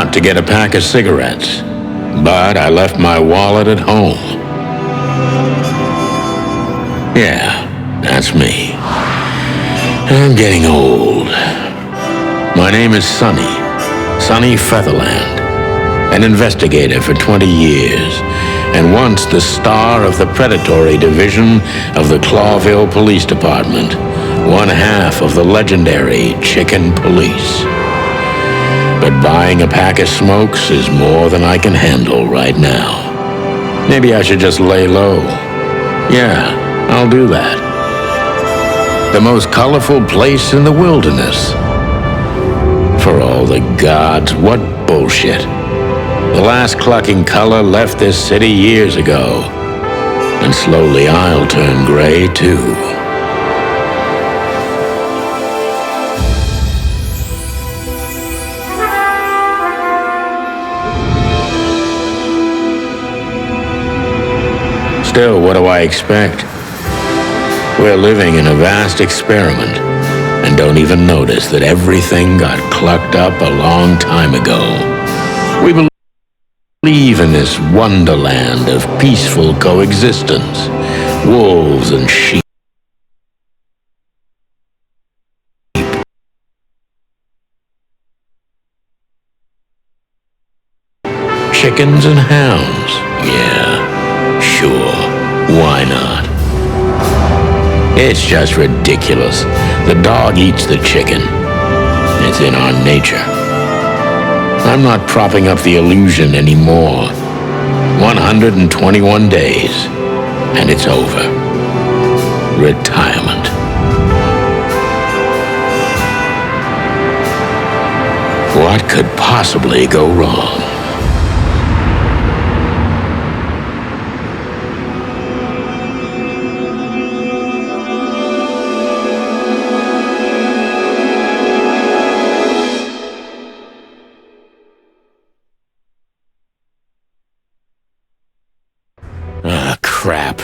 out to get a pack of cigarettes, but I left my wallet at home. Yeah, that's me. I'm getting old. My name is Sonny Featherland, an investigator for 20 years, and once the star of the predatory division of the Clawville Police Department, one half of the legendary Chicken Police. But buying a pack of smokes is more than I can handle right now. Maybe I should just lay low. Yeah, I'll do that. The most colorful place in the wilderness. For all the gods, what bullshit. The last clucking color left this city years ago. And slowly I'll turn gray too. Still, what do I expect? We're living in a vast experiment, and don't even notice that everything got clucked up a long time ago. We believe in this wonderland of peaceful coexistence, wolves and sheep. Chickens and hounds, yeah, sure, why not? It's just ridiculous. The dog eats the chicken. It's in our nature. I'm not propping up the illusion anymore. 121 days, and it's over. Retirement. What could possibly go wrong? Crap.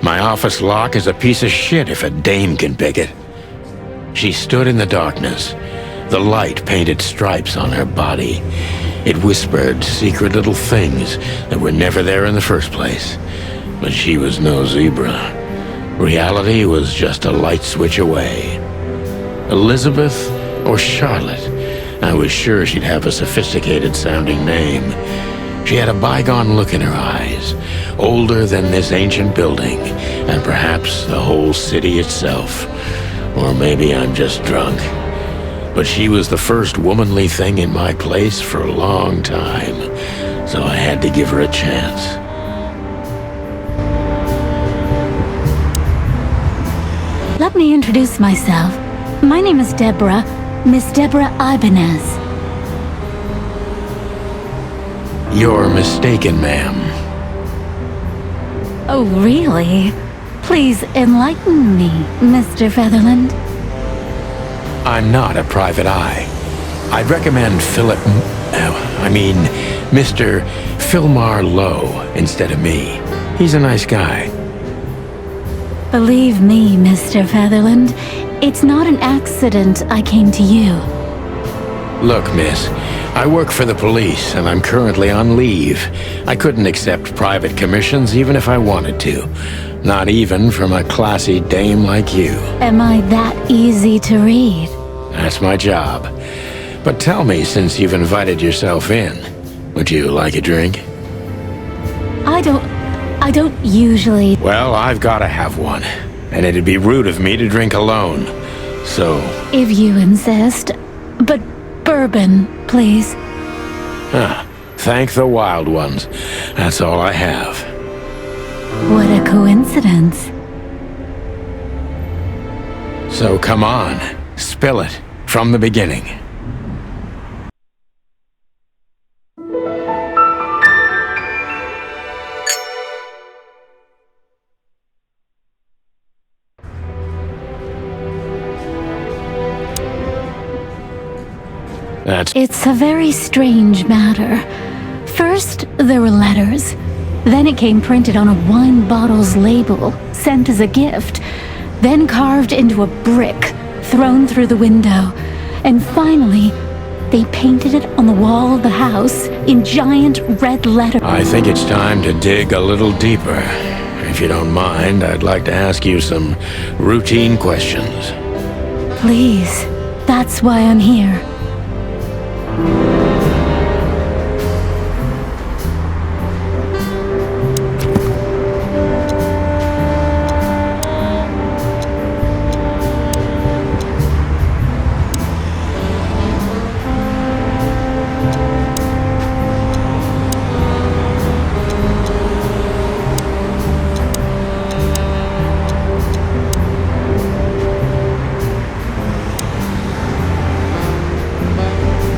My office lock is a piece of shit if a dame can pick it. She stood in the darkness. The light painted stripes on her body. It whispered secret little things that were never there in the first place. But she was no zebra. Reality was just a light switch away. Elizabeth or Charlotte? I was sure she'd have a sophisticated-sounding name. She had a bygone look in her eyes, older than this ancient building, and perhaps the whole city itself. Or maybe I'm just drunk. But she was the first womanly thing in my place for a long time, so I had to give her a chance. Let me introduce myself. My name is Deborah, Miss Deborah Ibanez. You're mistaken, ma'am. Oh, really? Please enlighten me, Mr. Featherland. I'm not a private eye. I'd recommend Mr. Philmar Lowe instead of me. He's a nice guy. Believe me, Mr. Featherland, it's not an accident I came to you. Look, miss, I work for the police, and I'm currently on leave. I couldn't accept private commissions even if I wanted to. Not even from a classy dame like you. Am I that easy to read? That's my job. But tell me, since you've invited yourself in, would you like a drink? I don't usually... Well, I've gotta have one. And it'd be rude of me to drink alone. So... If you insist. But bourbon, please. Thank the wild ones. That's all I have. What a coincidence. So come on, spill it from the beginning. It's a very strange matter. First, there were letters. Then it came printed on a wine bottle's label, sent as a gift. Then carved into a brick, thrown through the window. And finally, They painted it on the wall of the house in giant red letters. I think it's time to dig a little deeper. If you don't mind, I'd like to ask you some routine questions. Please, that's why I'm here.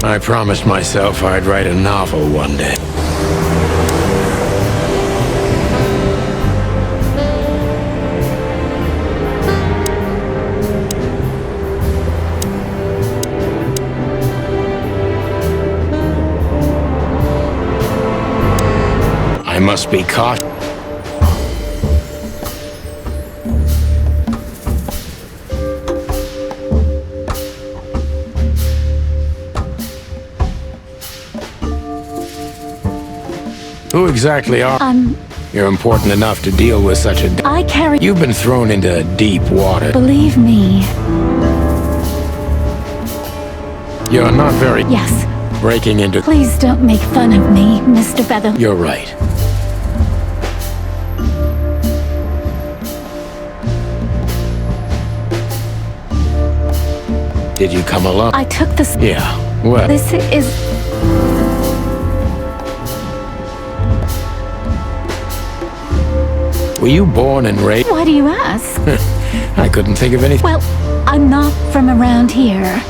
I promised myself I'd write a novel one day. I must be cautious. Who exactly are you? You're important enough to deal with such a... I carry... You've been thrown into deep water. Believe me. You're not very... Yes. Breaking into... Please don't make fun of me, Mr. Feather. You're right. Did you come along? I took this... Yeah, well... This is... Were you born and raised? Why do you ask? I couldn't think of anything. Well, I'm not from around here.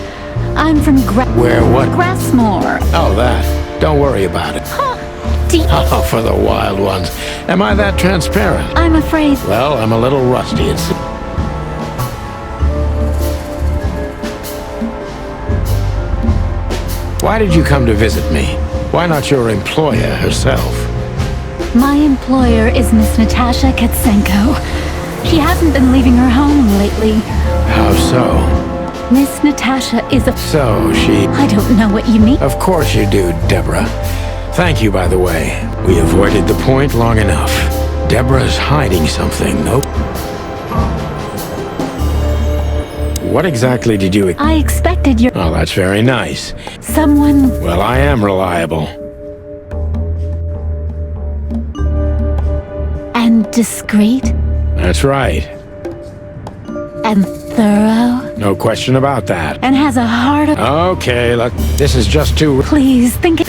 I'm from Where, what? Grassmore. Oh, that. Don't worry about it. Huh. Oh, for the wild ones. Am I that transparent? I'm afraid... Well, I'm a little rusty, it seems. Why did you come to visit me? Why not your employer herself? My employer is Miss Natasha Katsenko. She hasn't been leaving her home lately. How so? Miss Natasha is a... So, she... I don't know what you mean. Of course you do, Deborah. Thank you, by the way. We avoided the point long enough. Deborah's hiding something, nope. What exactly did you... I expected your... Oh, that's very nice. Someone... Well, I am reliable. And discreet. That's right. And thorough. No question about that. And has a heart of... Okay, look, this is just too... Please, think...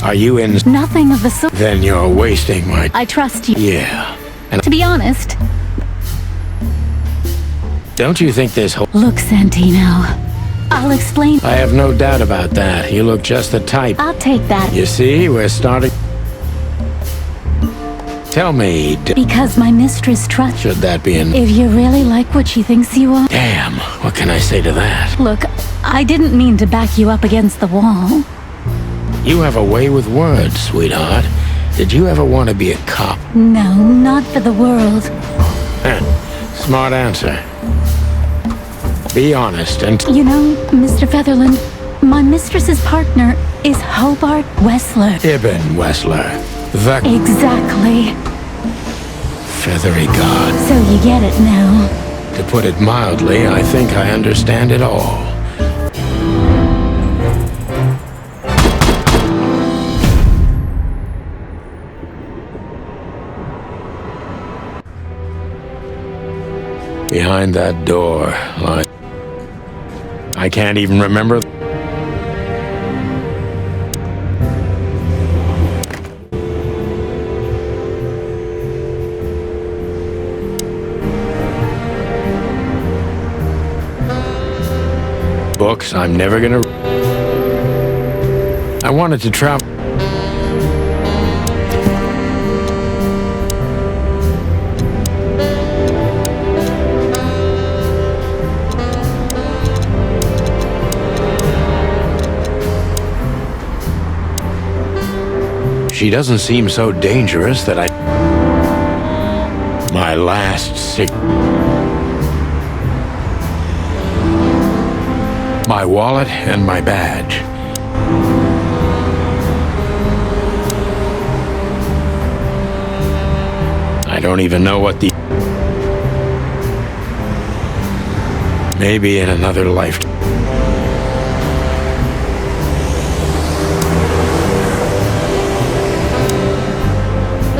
Are you in... Nothing of the sort. Then you're wasting my... I trust you. Yeah. And To be honest... don't you think this whole... Look, Santino. I'll explain... I have no doubt about that. You look just the type. I'll take that. You see, we're starting... Tell me, Because my mistress trusts... should that be an... If you really like what she thinks you are... Damn, what can I say to that? Look, I didn't mean to back you up against the wall. You have a way with words, sweetheart. Did you ever want to be a cop? No, not for the world. Smart answer. Be honest and... You know, Mr. Featherland, my mistress's partner is Hobart Wessler. Ibn Wessler. The... Exactly. feathery god. So you get it now. To put it mildly, I think I understand it all. Behind that door, I can't even remember. Books I'm never gonna... I wanted to travel. She doesn't seem so dangerous that I... My last sick... my wallet and my badge. I don't even know what the... Maybe in another lifetime.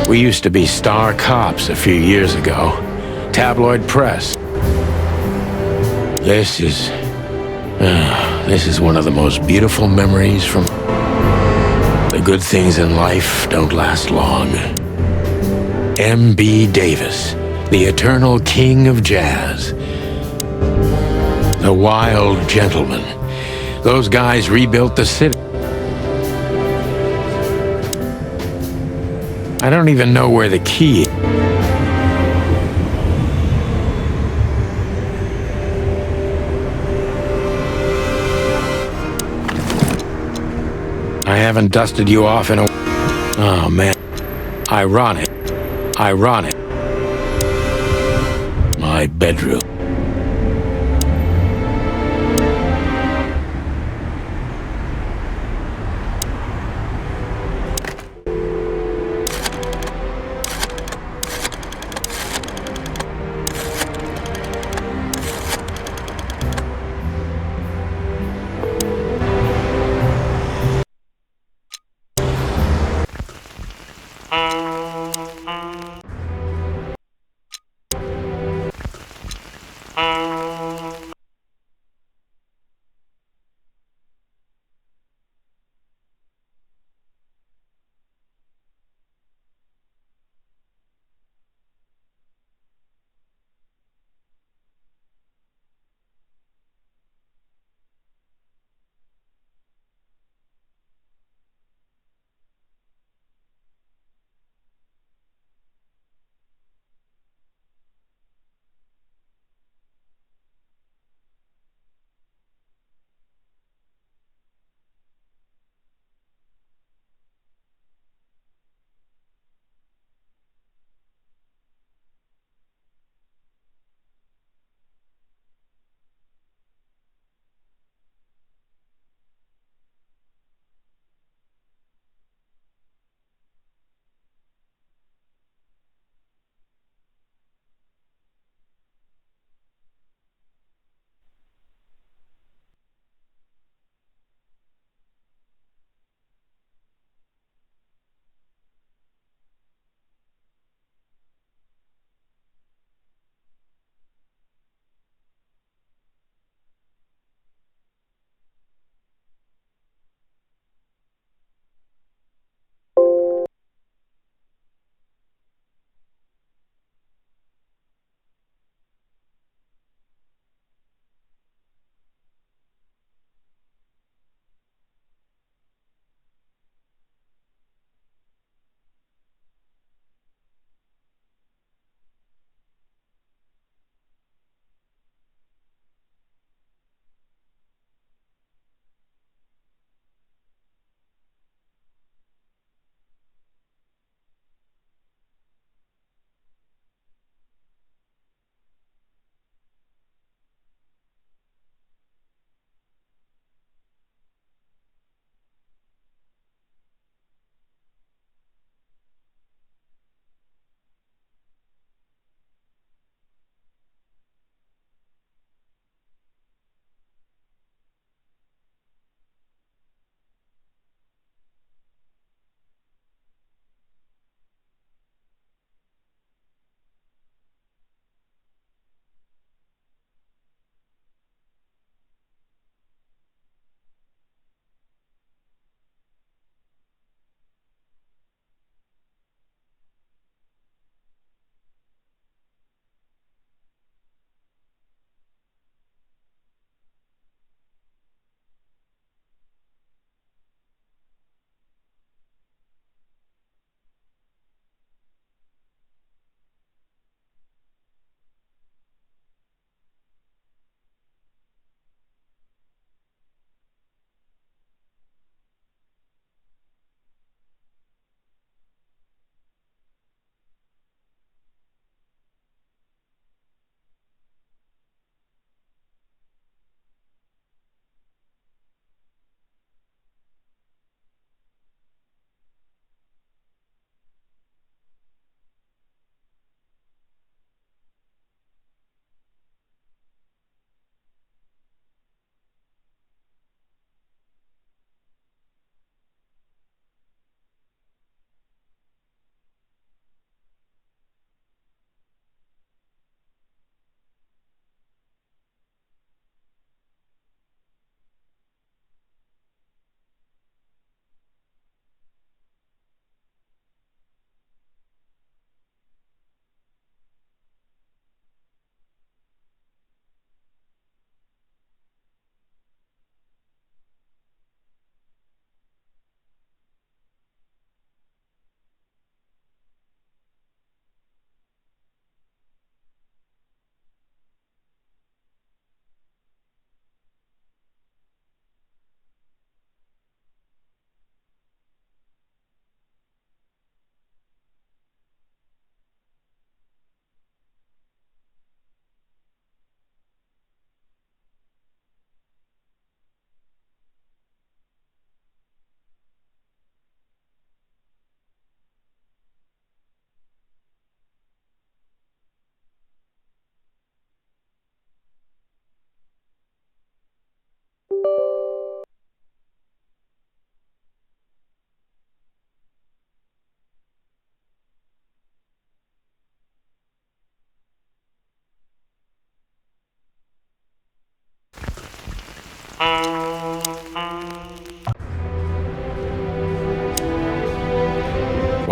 We used to be star cops a few years ago. Tabloid press. This is one of the most beautiful memories from... The good things in life don't last long. M.B. Davis, the eternal king of jazz. The wild gentleman. Those guys rebuilt the city. I don't even know where the key is. I haven't dusted you off in a... Oh, man. Ironic. Ironic. My bedroom.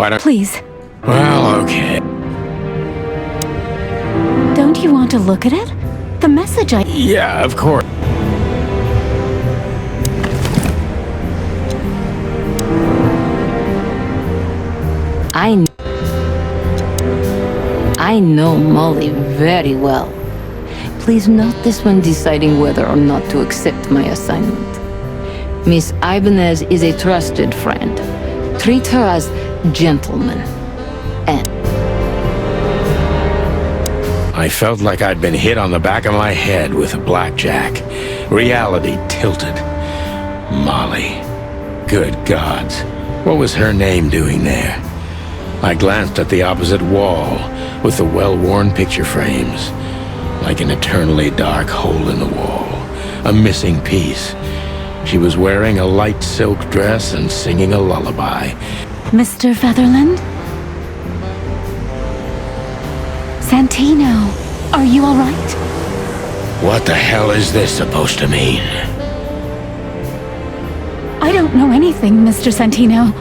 Why don't... Please, Well, okay. don't you want to look at it? The message I... Yeah, of course. I know Molly very well. Please note this when deciding whether or not to accept my assignment. Miss Ibanez is a trusted friend. Treat her as gentleman. And I felt like I'd been hit on the back of my head with a blackjack. Reality tilted. Molly. Good gods. What was her name doing there? I glanced at the opposite wall with the well-worn picture frames. Like an eternally dark hole in the wall. A missing piece. She was wearing a light silk dress and singing a lullaby. Mr. Featherland? Santino, are you all right? What the hell is this supposed to mean? I don't know anything, Mr. Santino.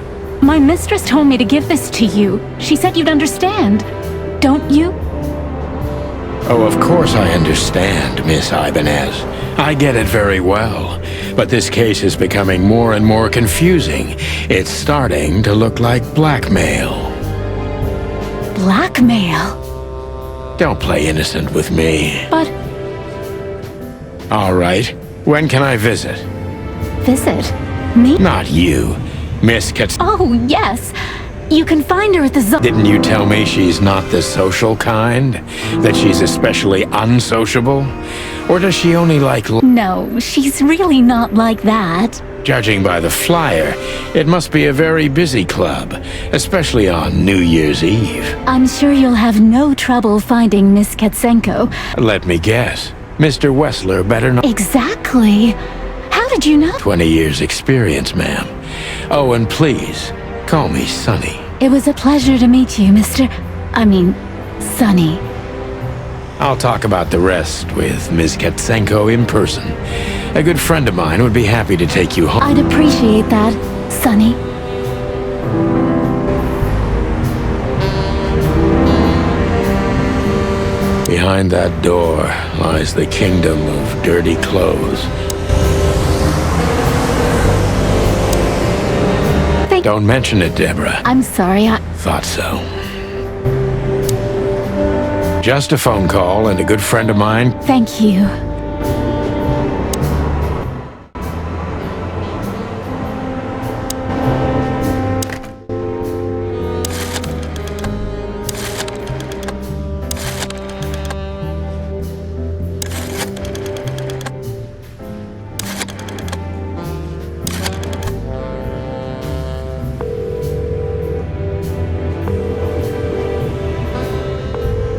My mistress told me to give this to you. She said you'd understand. Don't you? Oh, of course I understand, Miss Ibanez. I get it very well. But this case is becoming more and more confusing. It's starting to look like blackmail. Blackmail? Don't play innocent with me. But... All right. When can I visit? Visit? Me? Not you. Miss Kats... Oh, yes. You can find her at the zoo. Didn't you tell me she's not the social kind? That she's especially unsociable? Or does she only like... No, she's really not like that. Judging by the flyer, it must be a very busy club, especially on New Year's Eve. I'm sure you'll have no trouble finding Miss Katsenko. Let me guess. Mr. Wessler better not... Exactly. How did you know? 20 years experience, ma'am. Oh, and please, call me Sonny. It was a pleasure to meet you, Sonny. I'll talk about the rest with Ms. Katsenko in person. A good friend of mine would be happy to take you home. I'd appreciate that, Sonny. Behind that door lies the kingdom of dirty clothes. Don't mention it, Deborah. I'm sorry, Thought so. Just a phone call and a good friend of mine. Thank you.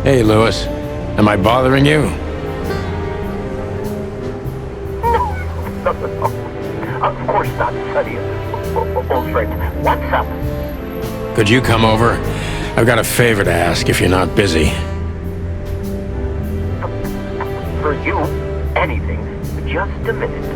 Hey, Lewis. Am I bothering you? No. Of course not, Sonny. Old friend, what's up? Could you come over? I've got a favor to ask if you're not busy. For you, anything. Just a minute.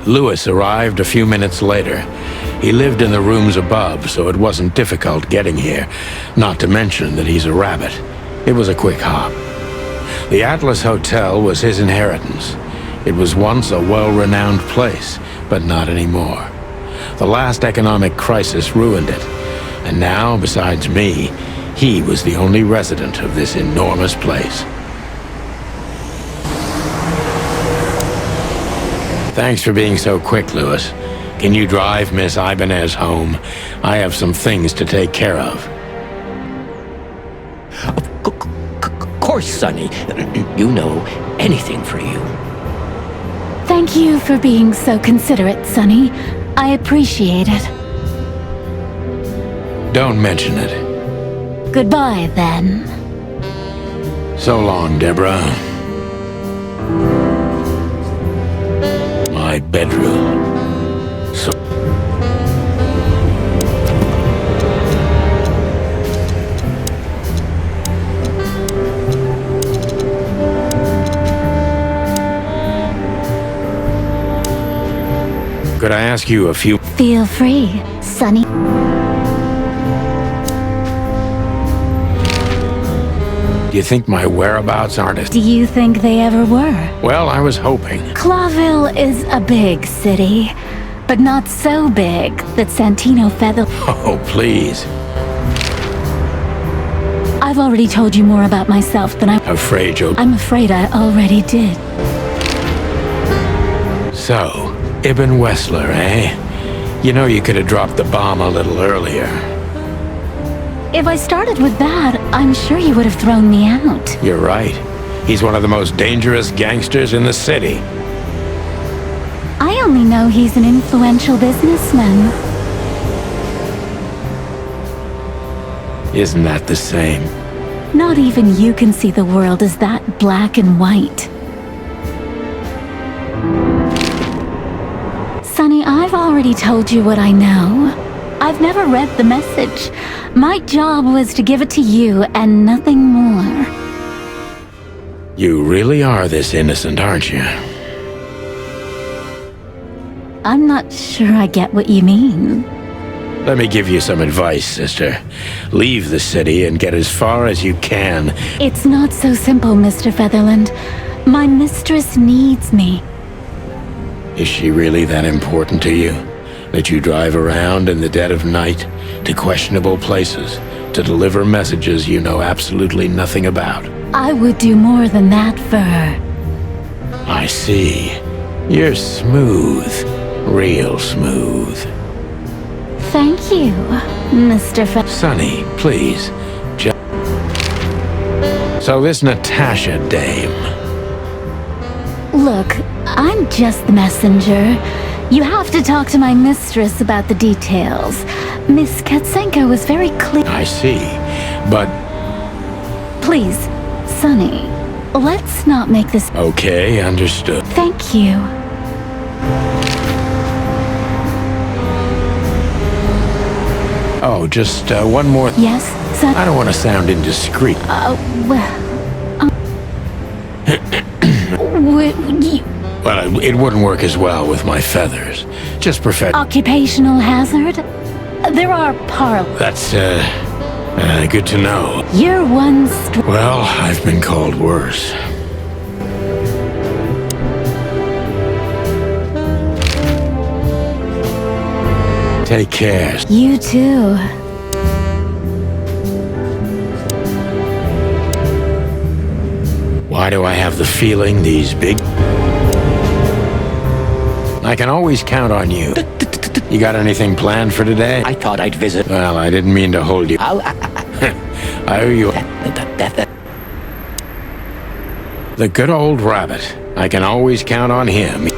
Lewis arrived a few minutes later. He lived in the rooms above, so it wasn't difficult getting here, not to mention that he's a rabbit. It was a quick hop. The Atlas Hotel was his inheritance. It was once a well-renowned place, but not anymore. The last economic crisis ruined it, and now, besides me, he was the only resident of this enormous place. Thanks for being so quick, Lewis. Can you drive Miss Ibanez home? I have some things to take care of. Of course, Sonny. You know, anything for you. Thank you for being so considerate, Sonny. I appreciate it. Don't mention it. Goodbye, then. So long, Deborah. My bedroom. So Could I ask you a few... Feel free, Sonny. Do you think my whereabouts aren't as... Do you think they ever were? Well, I was hoping. Clawville is a big city, but not so big that Santino Feather... Oh, please. I've already told you more about myself than I'm afraid I already did. So, Ibn Wessler, eh? You know you could have dropped the bomb a little earlier. If I started with that, I'm sure you would have thrown me out. You're right. He's one of the most dangerous gangsters in the city. I only know he's an influential businessman. Isn't that the same? Not even you can see the world as that black and white. Sonny, I've already told you what I know. I've never read the message. My job was to give it to you and nothing more. You really are this innocent, aren't you? I'm not sure I get what you mean. Let me give you some advice, sister. Leave the city and get as far as you can. It's not so simple, Mr. Featherland. My mistress needs me. Is she really that important to you? That you drive around in the dead of night to questionable places to deliver messages you know absolutely nothing about? I would do more than that for her. I see. You're smooth. Real smooth. Thank you, Mr. Sonny, please. So this Natasha dame... Look, I'm just the messenger. You have to talk to my mistress about the details. Miss Katsenko was very clear. I see, but... Please, Sonny, let's not make this... Okay, understood. Thank you. Oh, just one more... Yes, Son... I don't want to sound indiscreet. Well, it wouldn't work as well with my feathers. Just Occupational hazard? There are That's, good to know. You're one Well, I've been called worse. Take care. You too. Why do I have the feeling these big... I can always count on you. You got anything planned for today? I thought I'd visit. Well, I didn't mean to hold you. I owe you... The good old rabbit. I can always count on him.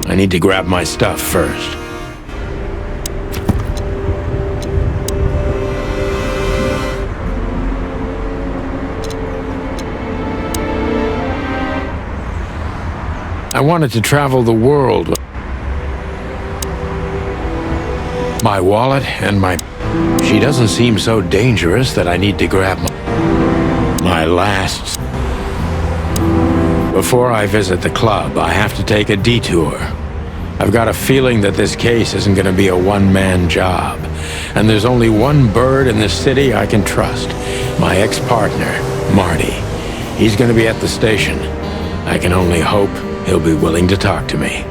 I need to grab my stuff first. I wanted to travel the world. My wallet and my... She doesn't seem so dangerous that I need to grab my last... Before I visit the club, I have to take a detour. I've got a feeling that this case isn't going to be a one-man job. And there's only one bird in the city I can trust. My ex-partner, Marty. He's going to be at the station. I can only hope he'll be willing to talk to me.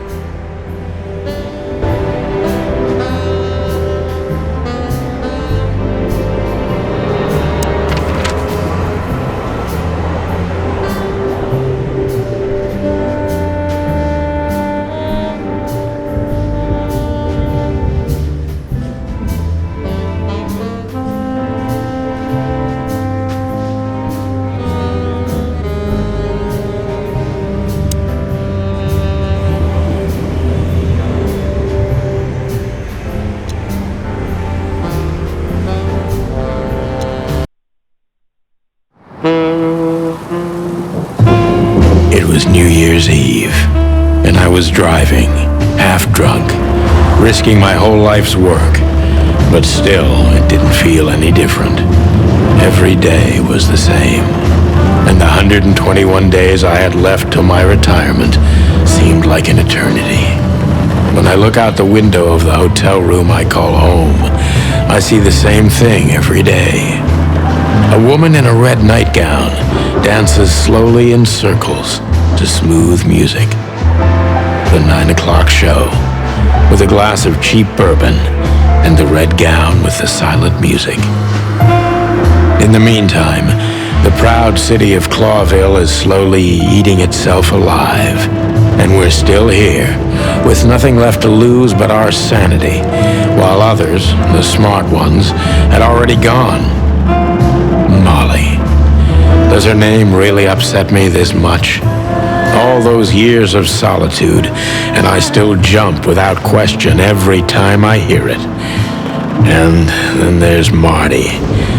It was New Year's Eve, and I was driving, half drunk, risking my whole life's work. But still, it didn't feel any different. Every day was the same, and the 121 days I had left till my retirement seemed seemed like an eternity. When I look out the window of the hotel room I call home, I see the same thing every day. A woman in a red nightgown dances slowly in circles to smooth music. The 9 o'clock show, with a glass of cheap bourbon and the red gown with the silent music. In the meantime, the proud city of Clawville is slowly eating itself alive, and we're still here, with nothing left to lose but our sanity, while others, the smart ones, had already gone. Molly. Does her name really upset me this much? All those years of solitude, and I still jump without question every time I hear it. And then there's Marty,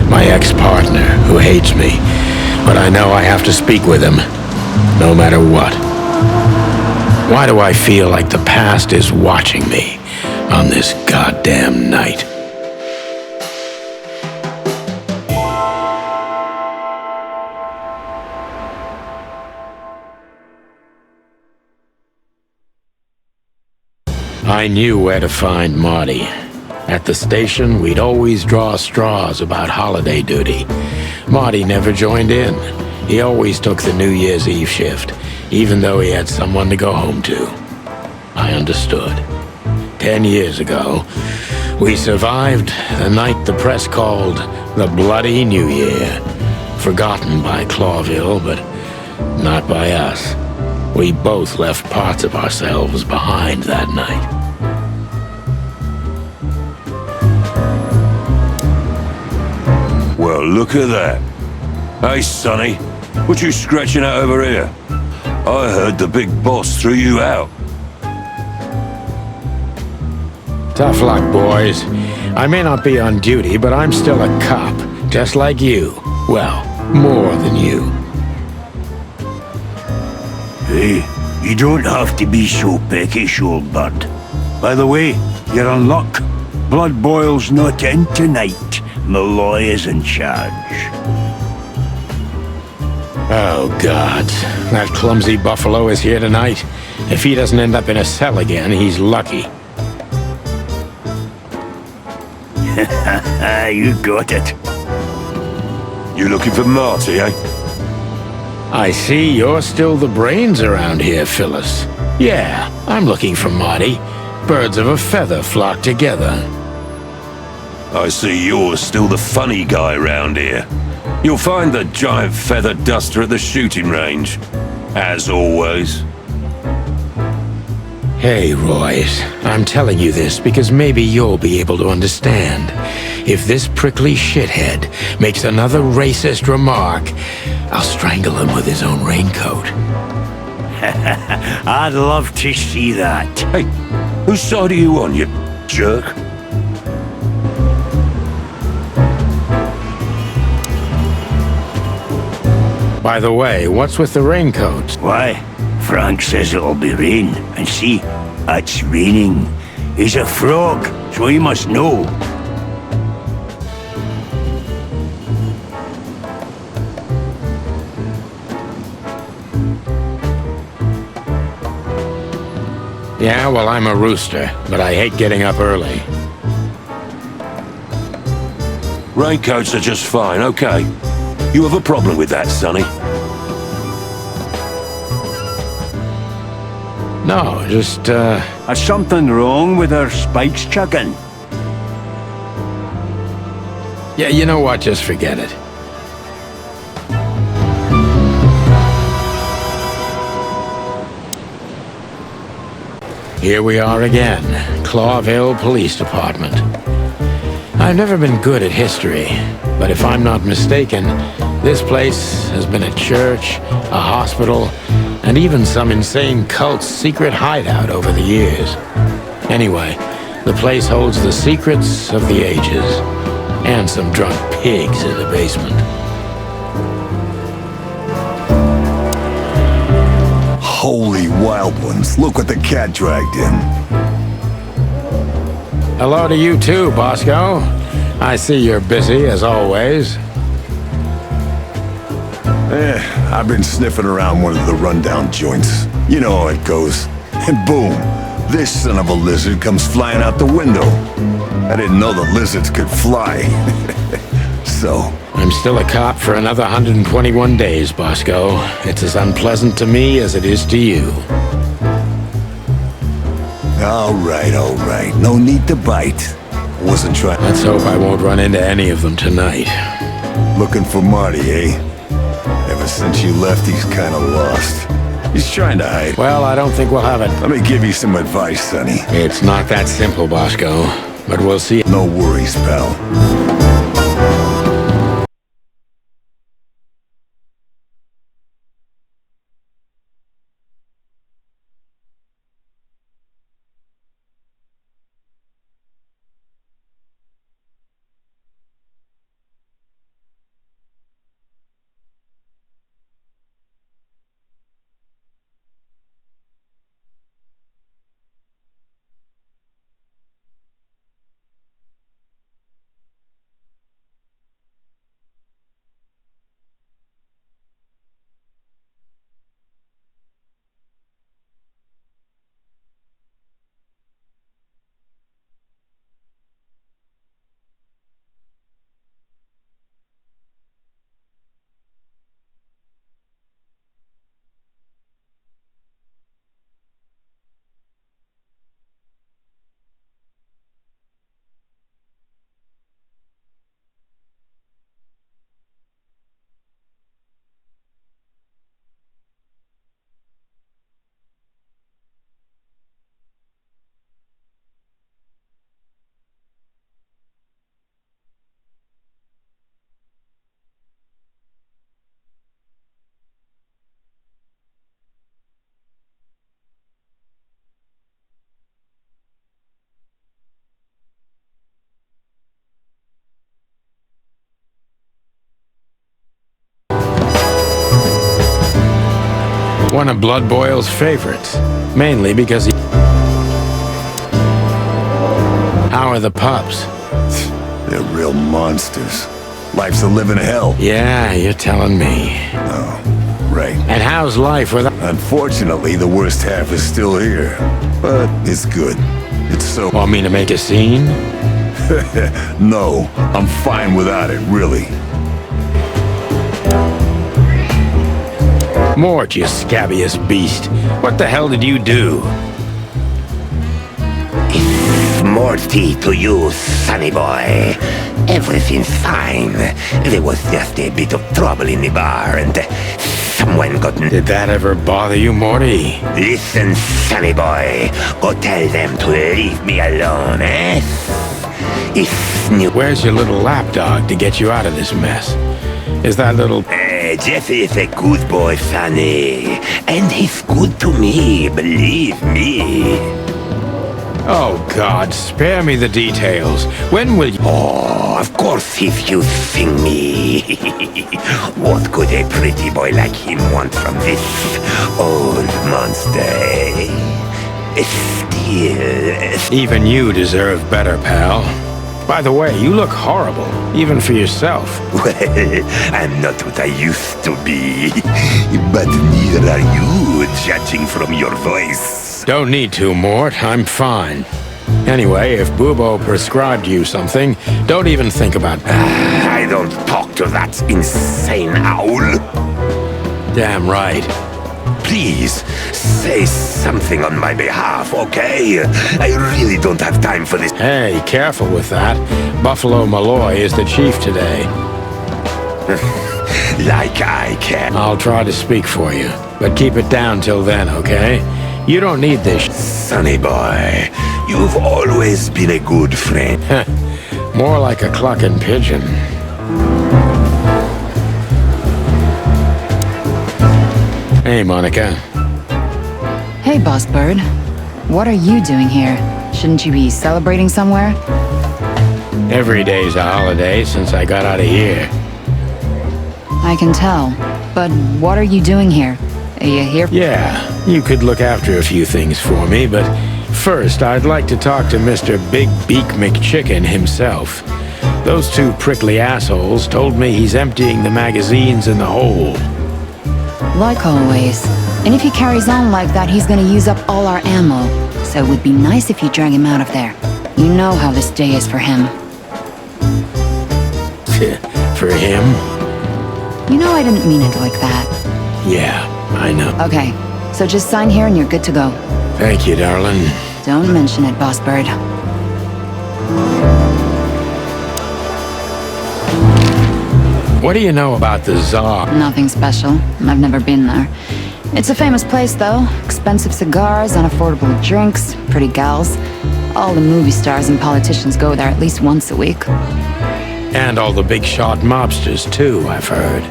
my ex-partner, who hates me, but I know I have to speak with him, no matter what. Why do I feel like the past is watching me on this goddamn night? I knew where to find Marty. At the station, we'd always draw straws about holiday duty. Marty never joined in. He always took the New Year's Eve shift, even though he had someone to go home to. I understood. 10 years ago, we survived the night the press called the Bloody New Year. Forgotten by Clawville, but not by us. We both left parts of ourselves behind that night. Well, look at that. Hey, Sonny, what you scratching at over here? I heard the big boss threw you out. Tough luck, boys. I may not be on duty, but I'm still a cop, just like you. Well, more than you. Hey, you don't have to be so peckish, old bird. By the way, you're in luck. Blood Boil's not in tonight. Malloy is in charge. Oh, God. That clumsy buffalo is here tonight. If he doesn't end up in a cell again, he's lucky. You got it. You looking for Marty, eh? I see you're still the brains around here, Phyllis. Yeah, I'm looking for Marty. Birds of a feather flock together. I see you're still the funny guy round here. You'll find the giant feather duster at the shooting range, as always. Hey, Royce, I'm telling you this because maybe you'll be able to understand. If this prickly shithead makes another racist remark, I'll strangle him with his own raincoat. I'd love to see that. Hey, whose side are you on, you jerk? By the way, what's with the raincoats? Why? Frank says it'll be rain, and see, it's raining. He's a frog, so he must know. Yeah, well, I'm a rooster, but I hate getting up early. Raincoats are just fine, okay. You have a problem with that, Sonny? No, just, Is something wrong with our spikes chugging? yeah, you know what? Just forget it. Here we are again, Clawville Police Department. I've never been good at history, but if I'm not mistaken, this place has been a church, a hospital, and even some insane cult's secret hideout over the years. Anyway, the place holds the secrets of the ages, and some drunk pigs in the basement. Holy wild ones, look what the cat dragged in. Hello to you too, Bosco. I see you're busy, as always. I've been sniffing around one of the rundown joints. You know how it goes. And boom, this son of a lizard comes flying out the window. I didn't know the lizards could fly. So... I'm still a cop for another 121 days, Bosco. It's as unpleasant to me as it is to you. All right. No need to bite. Wasn't trying... Let's hope I won't run into any of them tonight. Looking for Marty, eh? Ever since you left, he's kinda lost. He's trying to hide. Well, I don't think we'll have it. Let me give you some advice, Sonny. It's not that simple, Bosco. But we'll see. No worries, pal. One of Blood Boyle's favorites. Mainly because he... How are the pups? They're real monsters. Life's a living hell. Yeah, you're telling me. Oh, right. And how's life without... Unfortunately, the worst half is still here. But it's good. It's so... Want me to make a scene? No, I'm fine without it, really. Mort, you scabbiest beast. What the hell did you do? It's Morty to you, sonny boy. Everything's fine. There was just a bit of trouble in the bar and someone got... Did that ever bother you, Morty? Listen, sonny boy. Go tell them to leave me alone, eh? If new... Where's your little lapdog to get you out of this mess? Is that little... Jeffy is a good boy, Sonny. And he's good to me, believe me. Oh, God, spare me the details. When will you... Oh, of course if you sing me. What could a pretty boy like him want from this old monster? Still... Even you deserve better, pal. By the way, you look horrible, even for yourself. Well, I'm not what I used to be. But neither are you, judging from your voice. Don't need to, Mort. I'm fine. Anyway, if Bubo prescribed you something, don't even think about it. I don't talk to that insane owl. Damn right. Please, say something on my behalf, okay? I really don't have time for this. Hey, careful with that. Buffalo Malloy is the chief today. Like I can. I'll try to speak for you, but keep it down till then, okay? You don't need this. Sonny boy, you've always been a good friend. More like a clucking pigeon. Hey, Monica. Hey, Boss Bird. What are you doing here? Shouldn't you be celebrating somewhere? Every day's a holiday since I got out of here. I can tell. But what are you doing here? Are you here? Yeah, you could look after a few things for me, but first I'd like to talk to Mr. Big Beak McChicken himself. Those two prickly assholes told me he's emptying the magazines in the hole. Like always. And if he carries on like that, he's gonna use up all our ammo. So it would be nice if you drag him out of there. You know how this day is for him. For him? You know I didn't mean it like that. Yeah, I know. Okay, so just sign here and you're good to go. Thank you, darling. Don't mention it, Boss Bird. What do you know about the Tsar? Nothing special. I've never been there. It's a famous place, though. Expensive cigars, unaffordable drinks, pretty gals. All the movie stars and politicians go there at least once a week. And all the big shot mobsters, too, I've heard.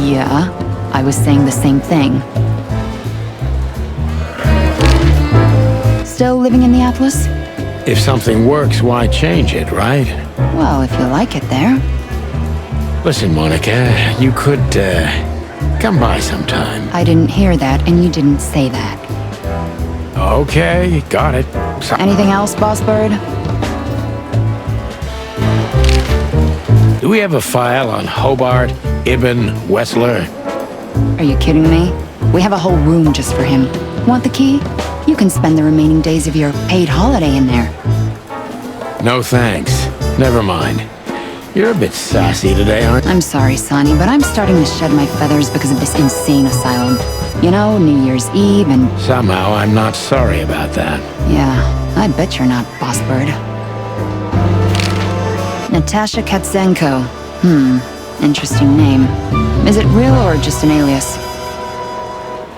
Yeah, I was saying the same thing. Still living in the Atlas? If something works, why change it, right? Well, if you like it there. Listen, Monica, you could, come by sometime. I didn't hear that, and you didn't say that. Okay, got it. Anything else, Boss Bird? Do we have a file on Hobart, Ibn, Wessler? Are you kidding me? We have a whole room just for him. Want the key? You can spend the remaining days of your paid holiday in there. No thanks. Never mind. You're a bit sassy today, aren't you? I'm sorry, Sonny, but I'm starting to shed my feathers because of this insane asylum. You know, New Year's Eve and... Somehow I'm not sorry about that. Yeah, I bet you're not, Boss Bird. Natasha Katzenko. Interesting name. Is it real or just an alias?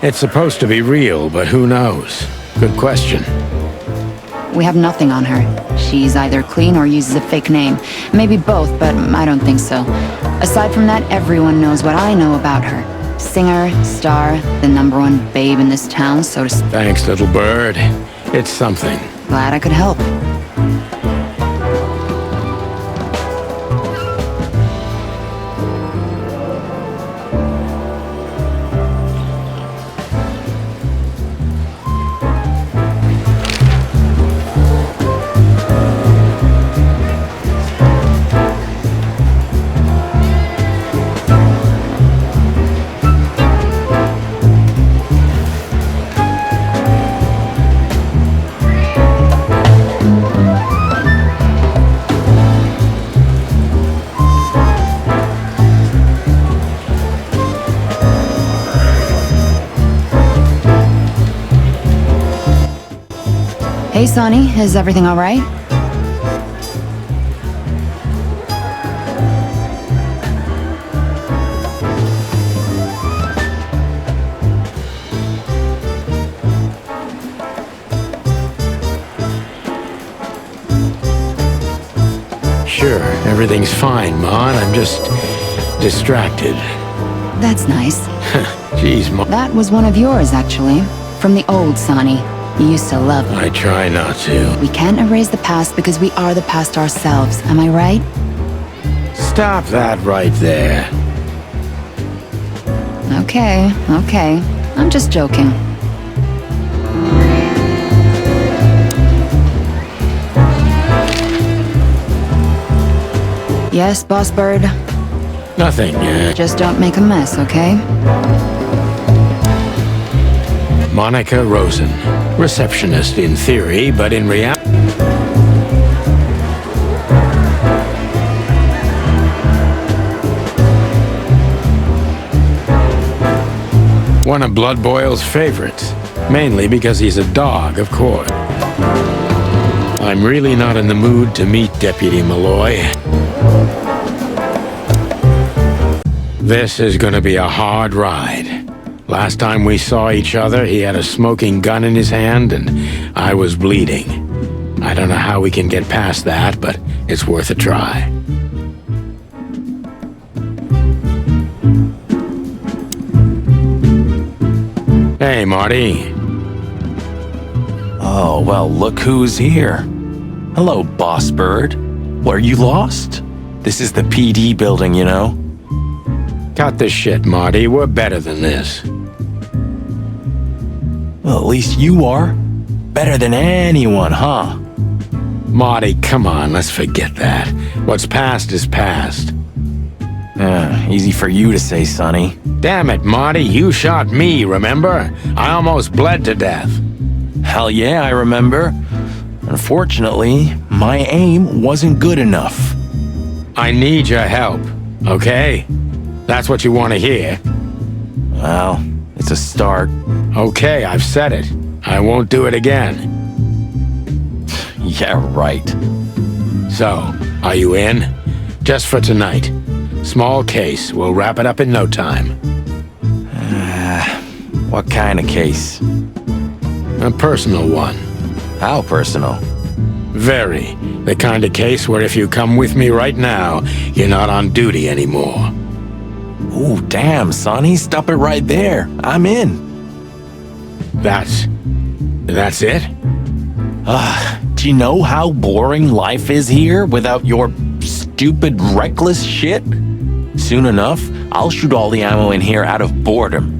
It's supposed to be real, but who knows? Good question. We have nothing on her. She's either clean or uses a fake name. Maybe both, but I don't think so. Aside from that, everyone knows what I know about her. Singer, star, the #1 babe in this town, so to speak. Thanks, little bird. It's something. Glad I could help. Hey, Sonny, is everything all right? Sure, everything's fine, Mon. I'm just distracted. That's nice. Jeez, Mon. That was one of yours, actually. From the old Sonny. You used to love it. I try not to. We can't erase the past because we are the past ourselves, am I right? Stop that right there. Okay. I'm just joking. Yes, Boss Bird? Nothing, Just don't make a mess, okay? Monica Rosen. Receptionist in theory, but in reality... One of Blood Boyle's favorites. Mainly because he's a dog, of course. I'm really not in the mood to meet Deputy Malloy. This is gonna be a hard ride. Last time we saw each other, he had a smoking gun in his hand, and I was bleeding. I don't know how we can get past that, but it's worth a try. Hey, Marty. Oh, well, look who's here. Hello, Boss Bird. Were you lost? This is the PD building, you know. Cut the shit, Marty. We're better than this. Well, at least you are. Better than anyone, huh? Marty, come on, let's forget that. What's past is past. Easy for you to say, Sonny. Damn it, Marty, you shot me, remember? I almost bled to death. Hell yeah, I remember. Unfortunately, my aim wasn't good enough. I need your help, okay? That's what you want to hear. Well, it's a start. Okay, I've said it. I won't do it again. Yeah, right. So, are you in? Just for tonight. Small case. We'll wrap it up in no time. What kind of case? A personal one. How personal? Very. The kind of case where if you come with me right now, you're not on duty anymore. Ooh, damn, Sonny. Stop it right there. I'm in. That's it? Do you know how boring life is here without your stupid, reckless shit? Soon enough, I'll shoot all the ammo in here out of boredom.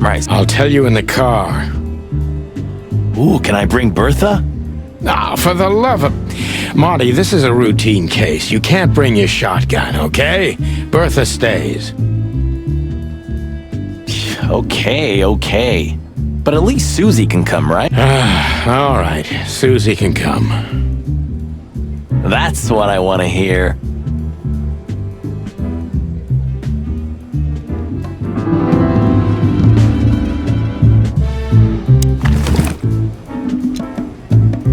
Right. I'll tell you in the car. Ooh, can I bring Bertha? Ah, for the love of... Marty, this is a routine case. You can't bring your shotgun, okay? Bertha stays. Okay. But at least Susie can come, right? All right, Susie can come. That's what I want to hear.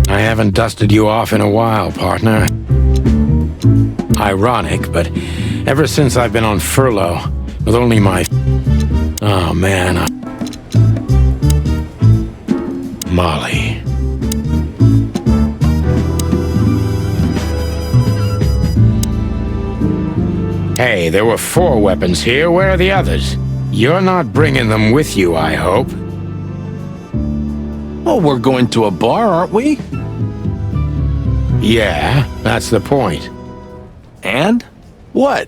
I haven't dusted you off in a while, partner. Ironic, but ever since I've been on furlough, with only my... Oh, man. Molly. Hey, there were 4 weapons here. Where are the others? You're not bringing them with you, I hope. Well, we're going to a bar, aren't we? Yeah, that's the point. And? What?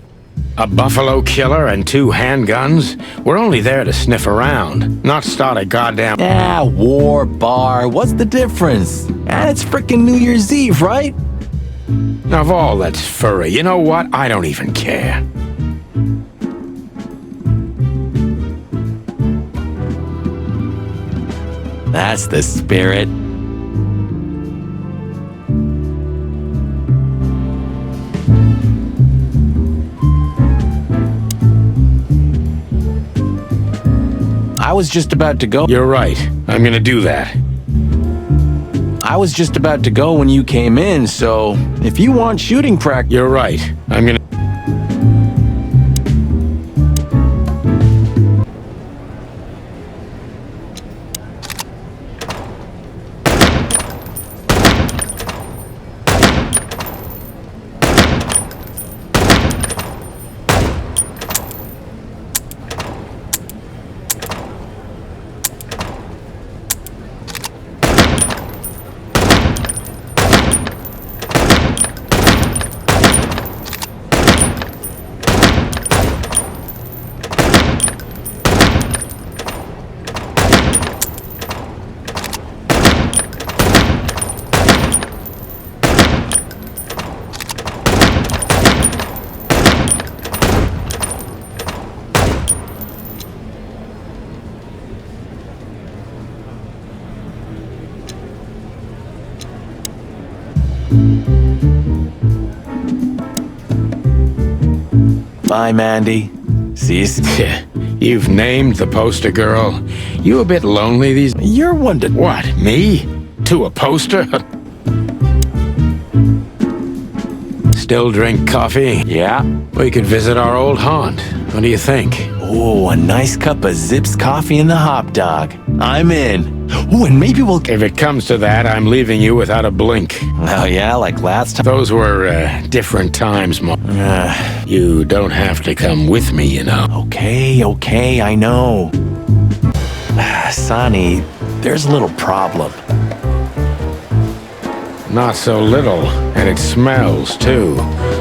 A buffalo killer and 2 handguns? We're only there to sniff around, not start a goddamn... Yeah, war, bar, what's the difference? And it's frickin' New Year's Eve, right? Of all that's furry, you know what? I don't even care. That's the spirit. I was just about to go. You're right. I'm gonna do that. I was just about to go when you came in, so if you want shooting practice... You're right. I'm gonna... Bye, Mandy. See you. You've named the poster girl. You a bit lonely these... You're one to... What, me? To a poster? Still drink coffee? Yeah. We could visit our old haunt. What do you think? Oh, a nice cup of Zips coffee and the hot dog. I'm in. Oh, and maybe we'll... If it comes to that, I'm leaving you without a blink. Oh, yeah? Like last time? Those were, different times, Mo. You don't have to come with me, you know. Okay, I know. Sonny, there's a little problem. Not so little, and it smells, too.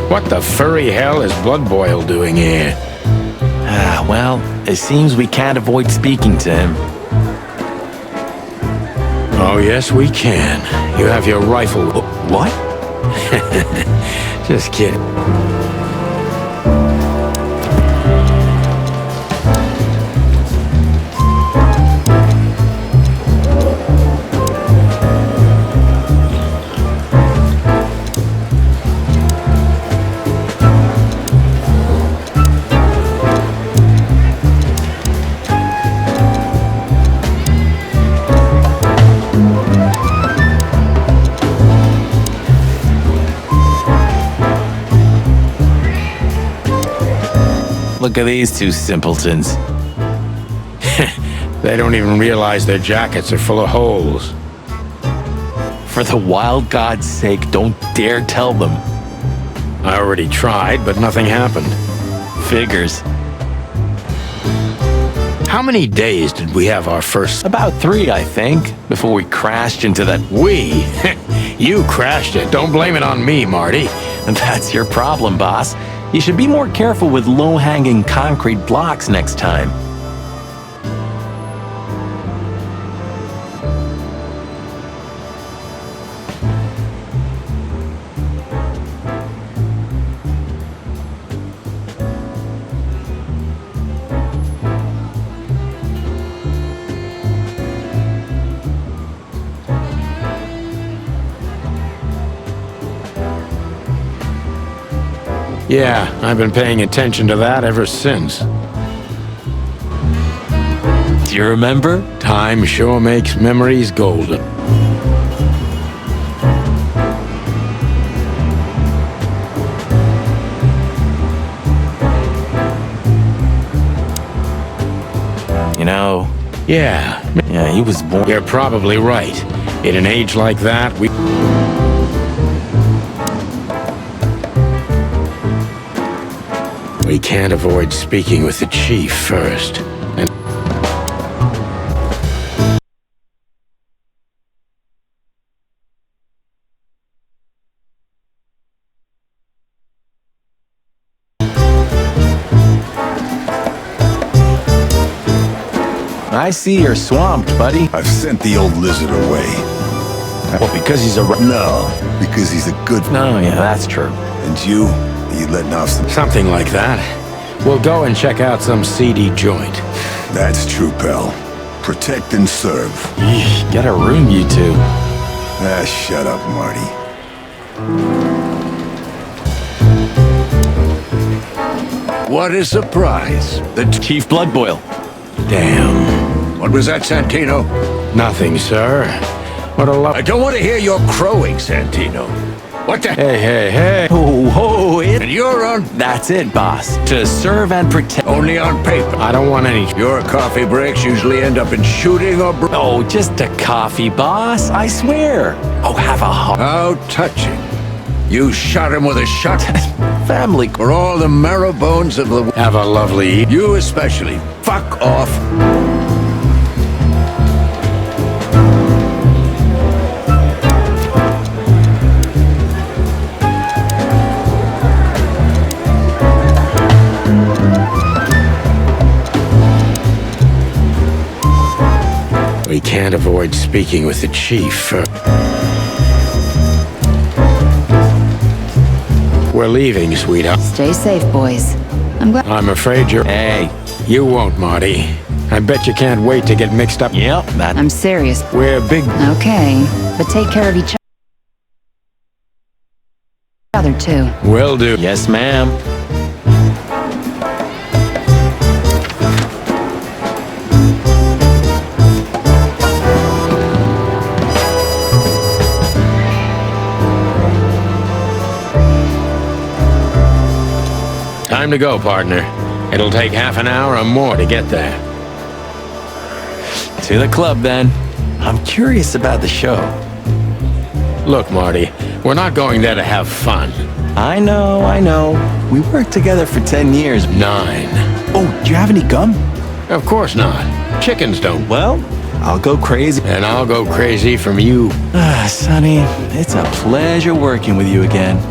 What the furry hell is Blood Boil doing here? Well, it seems we can't avoid speaking to him. Oh, yes, we can. You have your rifle. What? Just kidding. Look at these two simpletons. They don't even realize their jackets are full of holes. For the wild God's sake, don't dare tell them. I already tried, but nothing happened. Figures. How many days did we have our first... About 3, I think, before we crashed into that... We? You crashed it. Don't blame it on me, Marty. That's your problem, boss. You should be more careful with low-hanging concrete blocks next time. Yeah, I've been paying attention to that ever since. Do you remember? Time sure makes memories golden. You know... Yeah, he was born... You're probably right. At an age like that, We can't avoid speaking with the chief first. And I see you're swamped, buddy. I've sent the old lizard away. Well, because he's a... No, because he's a good... No, yeah, that's true. And you letting off some... Something like that. We'll go and check out some seedy joint. That's true, pal. Protect and serve. Eesh, get a room, you two. Ah, shut up, Marty. What a surprise. The Chief Bloodboil. Damn. What was that, Santino? Nothing, sir. What a I don't want to hear your crowing, Santino. What the... Hey. Oh, And you're on... That's it, boss. To serve and protect... Only on paper. I don't want any... Your coffee breaks usually end up in shooting or... Oh, just a coffee, boss. I swear. Oh, have a heart. How touching. You shot him with a shot. Family. For all the marrow bones of the... Have a lovely... You especially. Fuck off. We can't avoid speaking with the chief. We're leaving, sweetheart. Stay safe, boys. I'm glad... I'm afraid you're... Hey. You won't, Marty. I bet you can't wait to get mixed up. Yep, that... I'm serious. We're big... Okay, but take care of each other, too. Will do. Yes, ma'am. Time to go, partner. It'll take half an hour or more to get there. To the club, then. I'm curious about the show. Look, Marty, we're not going there to have fun. I know. We worked together for 10 years. 9. Oh, do you have any gum? Of course not. Chickens don't. Well, I'll go crazy. And I'll go crazy from you. Ah, Sonny, it's a pleasure working with you again.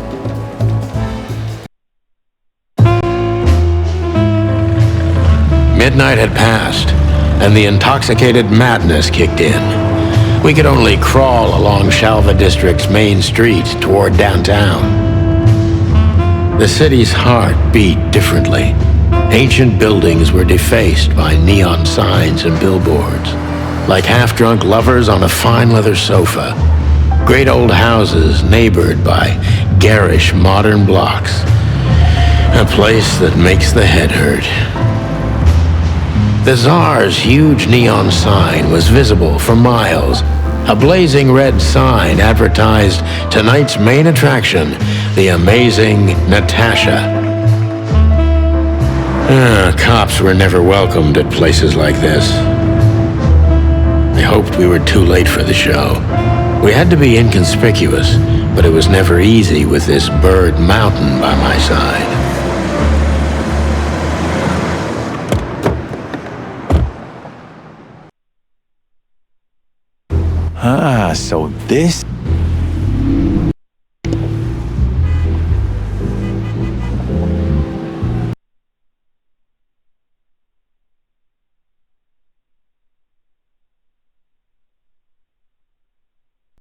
Midnight had passed, and the intoxicated madness kicked in. We could only crawl along Shalva District's main street toward downtown. The city's heart beat differently. Ancient buildings were defaced by neon signs and billboards, like half-drunk lovers on a fine leather sofa. Great old houses neighbored by garish modern blocks. A place that makes the head hurt. The Tsar's huge neon sign was visible for miles. A blazing red sign advertised tonight's main attraction, the amazing Natasha. Cops were never welcomed at places like this. They hoped we were too late for the show. We had to be inconspicuous, but it was never easy with this bird mountain by my side. So this